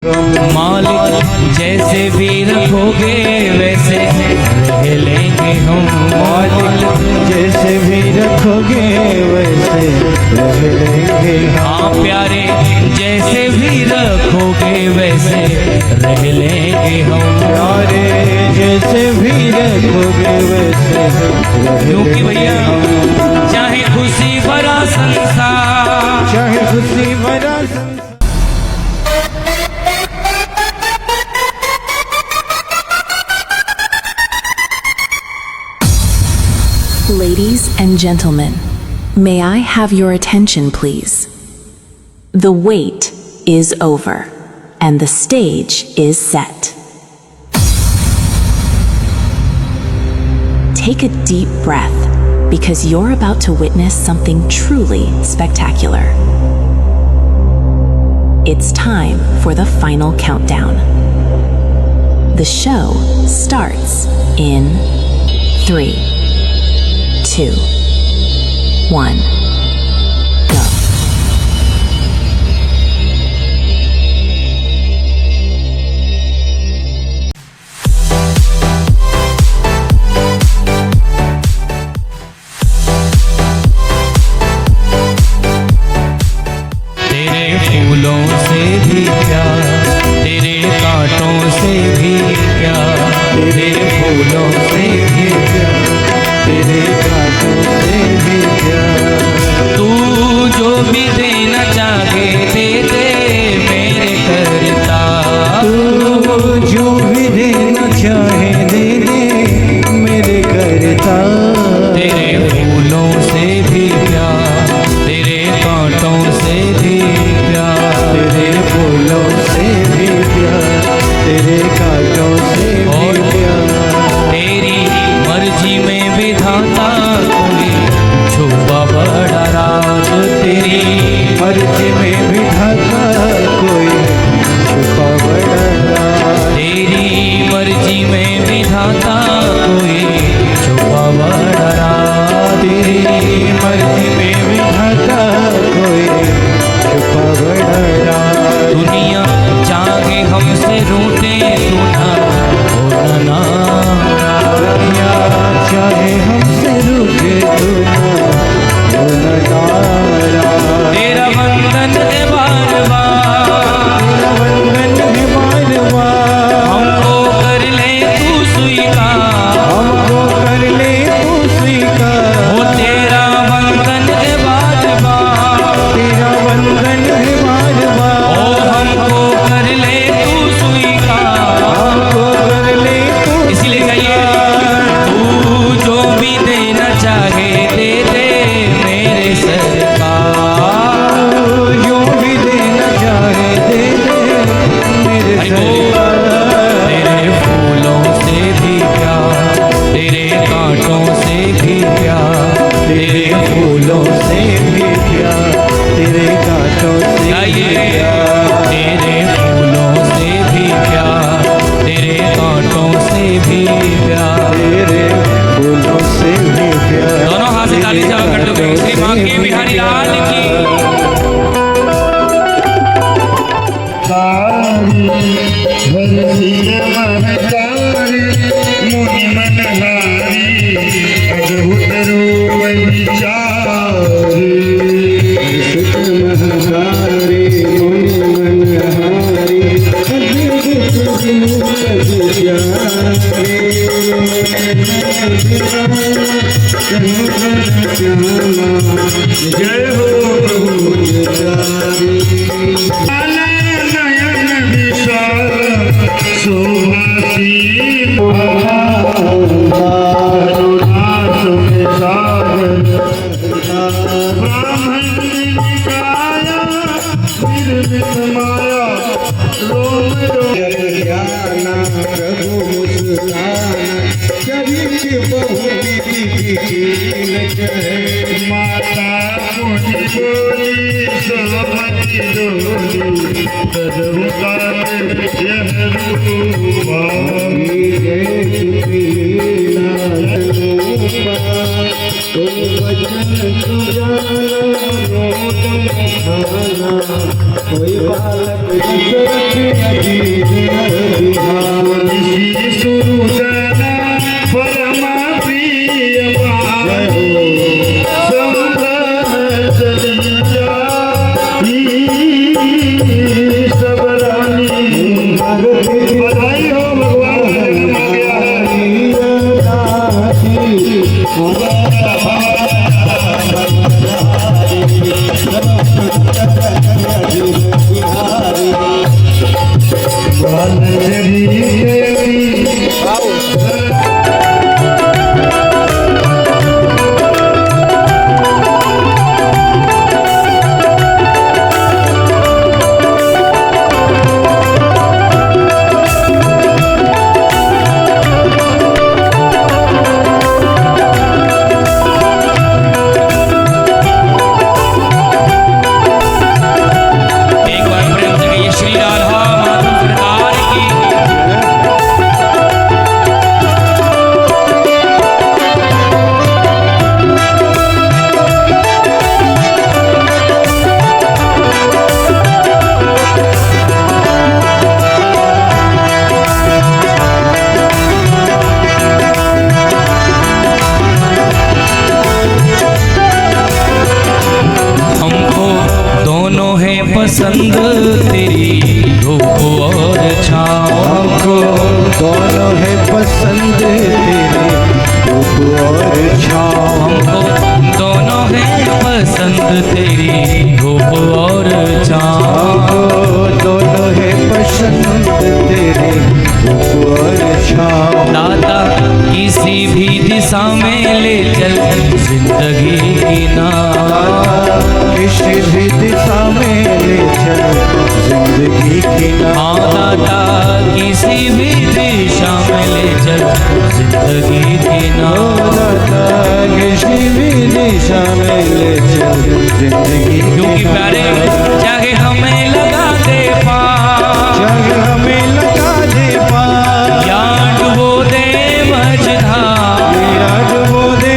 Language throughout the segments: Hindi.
मालिक जैसे भी रखोगे वैसे रह लेंगे हम। मालिक जैसे भी रखोगे वैसे रह लेंगे हम। हाँ प्यारे जैसे भी रखोगे वैसे रह लेंगे हम। प्यारे जैसे भी रखोगे वैसे क्योंकि भैया चाहे खुशी भरा संसार, चाहे खुशी भरा Ladies and gentlemen, may I have your attention please? The wait is over and the stage is set. Take a deep breath because you're about to witness something truly spectacular. It's time for the final countdown. The show starts in 3, 2, 1, go. तेरे फूलों से भी प्यार, तेरे कांटों से भी प्यार, तेरे फूलों से भी प्यार, तेरे कांटों से भी प्यार। तू जो भी देना चाहे दे दे मेरे करता। तू जो भी देना चाहे दे दे मेरे करता। तेरे फूलों से भी प्यार, तेरे कांटों से भी प्यार, तेरे फूलों से भी प्यार, तेरे कांटों से भी प्यार। तेरी मर्जी में विधाता कोई छुपा बड़ा राज। तेरी मर्जी में विधाता कोई छुपा बड़ा राज। तेरी मर्जी में विधाता कोई छुपा बड़ा राज। तेरी मर्जी में विधाता कोई छुपा बड़ा राज। दुनिया चाहे हमसे रूठे तू ना हो ना। दुनिया चाहे हमसे रुके तो ना हो नारा। तेरा बंधन है बार बार, तेरा बंधन है बार बार। हमको कर ले तू स्वीकार, हमको कर ले तू स्वीकार। वो तेरा बंधन है बार बार, तेरा बंधन है बार बार। ओ हमको कर ले तू स्वीकार। हमको कर ले तू इसीलिए कहिए तू जो भी देना चाहे दे दे मेरे सरकार। जो भी देना चाहे दे दे मेरे सरकार। तेरे फूलों से भी प्यार, तेरे कांटों से भी प्यार, तेरे फूलों से भी प्यार, तेरे कांटों से भी गाइए। प्यार। तेरे फूलों से भी प्यार, तेरे कांटों से भी प्यार। तेरे फूलों से भी प्यार। दोनों हाथ से ताली जमा कर दो श्री मां के बिहारी लाल की। जय हो प्रभु जयकारी। नयन विशाल सुहासी ब्राह्मण निकाया निर्मित माया रोम ज्ञाना प्रभु मुस्काना चरित बहु माता मुनि बोली सोमति डोली तदुकार यह रूपा। कोई वचन सुजाना मोट खाना कोई बालक सुरुजना परमा प्रिय सब रानी बधाई हो पसंद तेरी धूप और छाँव हमको दोनों है पसंद तेरी धूप और छाँव हमको दोनों है पसंद तेरी धूप और छाँव हमको दोनों है पसंद तेरी धूप और छाँव दाता किसी भी दिशा में ले चल जिंदगी की नाव किसी भी दिशा में ले चल जिंदगी की नाव दाता किसी भी दिशा में ले चल जिंदगी की नाव दाता किसी भी दिशा में ले चल जिंदगी क्योंकि प्यारे चाहे हमें लगा दे पार चाहे हमें लगा दे पार या डुबो दे मझधार या डुबो दे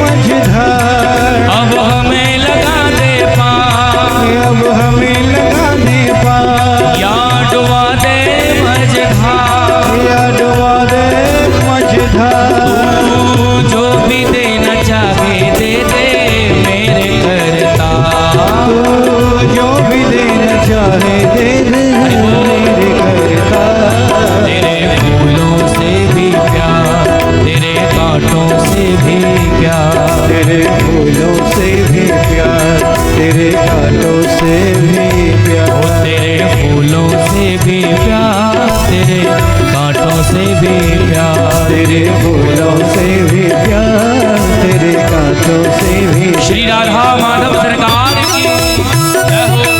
मझधार अब हमें लगा दे पार अब हमें लगा दे पार या डुबा दे मझधार या डुबा दे मझधार तू जो भी देना चाहे दे दे मेरे करता तू जो भी देना चाहे दे दे मेरे करता तेरे फूलों से भी प्यार तेरे कांटों से भी प्यार तेरे फूलों से भी प्यार तेरे कांटों से भी प्यार तेरे फूलों से भी प्यार तेरे कांटों से भी प्यार तेरे फूलों से भी प्यार तेरे कांटों से भी श्री राधा माधव सरकार की जय हो।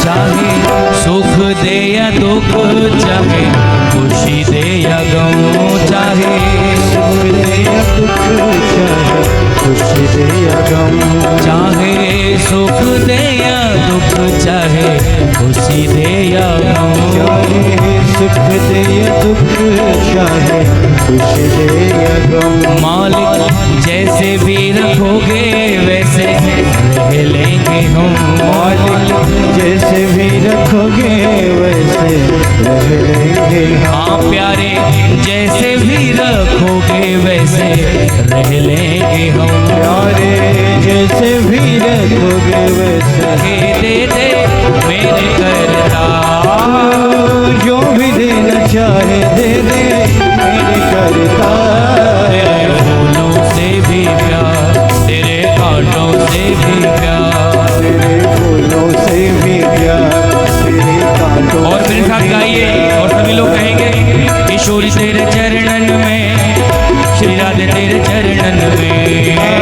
चाहे सुख दे या दुख चाहे खुशी दे या गम चाहे सुख दे या दुख चाहे खुशी दे या गम चाहे सुख दे या दुख चाहे खुशी दे या गम चाहे सुख दे या दुख चाहे खुशी दे या गम मालिक जैसे भी रखोगे वैसे रह लेंगे हम मालिक जैसे भी रखोगे वैसे रह लेंगे हाँ प्यारे जैसे भी रखोगे वैसे रह लेंगे हम प्यारे जैसे भी रखोगे वैसे दे दे मेरे करता जो भी देना चाहे दे दे मेरे करता तेरे फूलों से भी प्यार तेरे कांटों से भी प्यार तेरे श्री राधे तेरे चरणन में